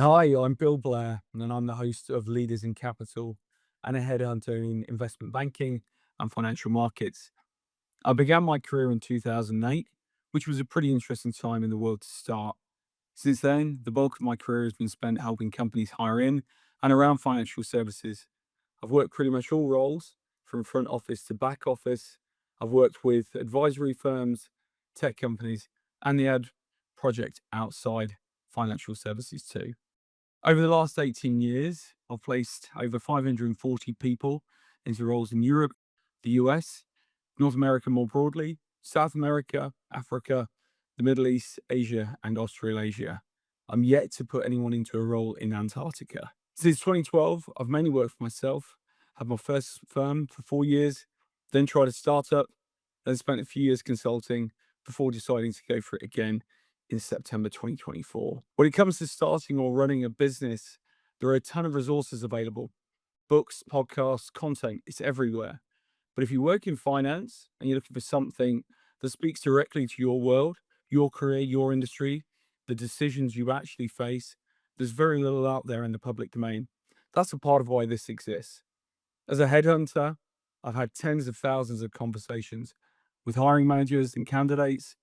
Hi, I'm Bill Blair, and I'm the host of Leaders in Capital and a headhunter in investment banking and financial markets. I began my career in 2008, which was a pretty interesting time in the world to start. Since then, the bulk of my career has been spent helping companies hire in and around financial services. I've worked pretty much all roles, from front office to back office. I've worked with advisory firms, tech companies, and the ad project outside financial services too. Over the last 18 years, I've placed over 540 people into roles in Europe, the US, North America more broadly, South America, Africa, the Middle East, Asia, and Australasia. I'm yet to put anyone into a role in Antarctica. Since 2012, I've mainly worked for myself, had my first firm for 4 years, then tried a startup, then spent a few years consulting before deciding to go for it again in September 2024. When it comes to starting or running a business, there are a ton of resources available: books, podcasts, content, it's everywhere. But if you work in finance and you're looking for something that speaks directly to your world, your career, your industry, the decisions you actually face, there's very little out there in the public domain. That's a part of why this exists. As a headhunter, I've had tens of thousands of conversations with hiring managers and candidates,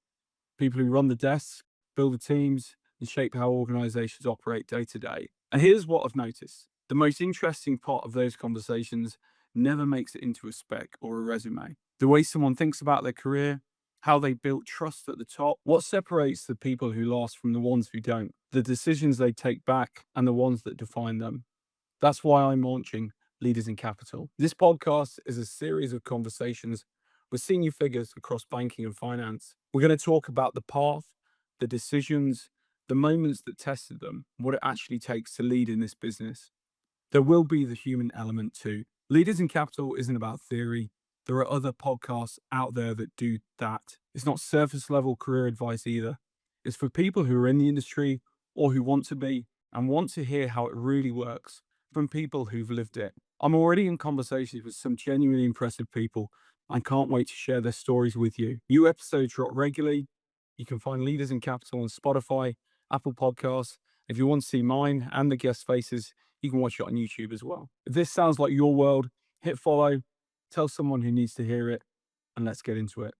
people who run the desks, build the teams, and shape how organizations operate day to day. And here's what I've noticed: the most interesting part of those conversations never makes it into a spec or a resume. The way someone thinks about their career, how they built trust at the top, what separates the people who last from the ones who don't, the decisions they take back, and the ones that define them. That's why I'm launching Leaders in Capital. This podcast is a series of conversations with senior figures across banking and finance. We're going to talk about the path, the decisions, the moments that tested them, what it actually takes to lead in this business. There will be the human element too. Leaders in Capital isn't about theory. There are other podcasts out there that do that. It's not surface level career advice either. It's for people who are in the industry or who want to be and want to hear how it really works from people who've lived it. I'm already in conversations with some genuinely impressive people and can't wait to share their stories with you. New episodes drop regularly. You can find Leaders in Capital on Spotify, Apple Podcasts. If you want to see mine and the guest faces, you can watch it on YouTube as well. If this sounds like your world, hit follow, tell someone who needs to hear it, and let's get into it.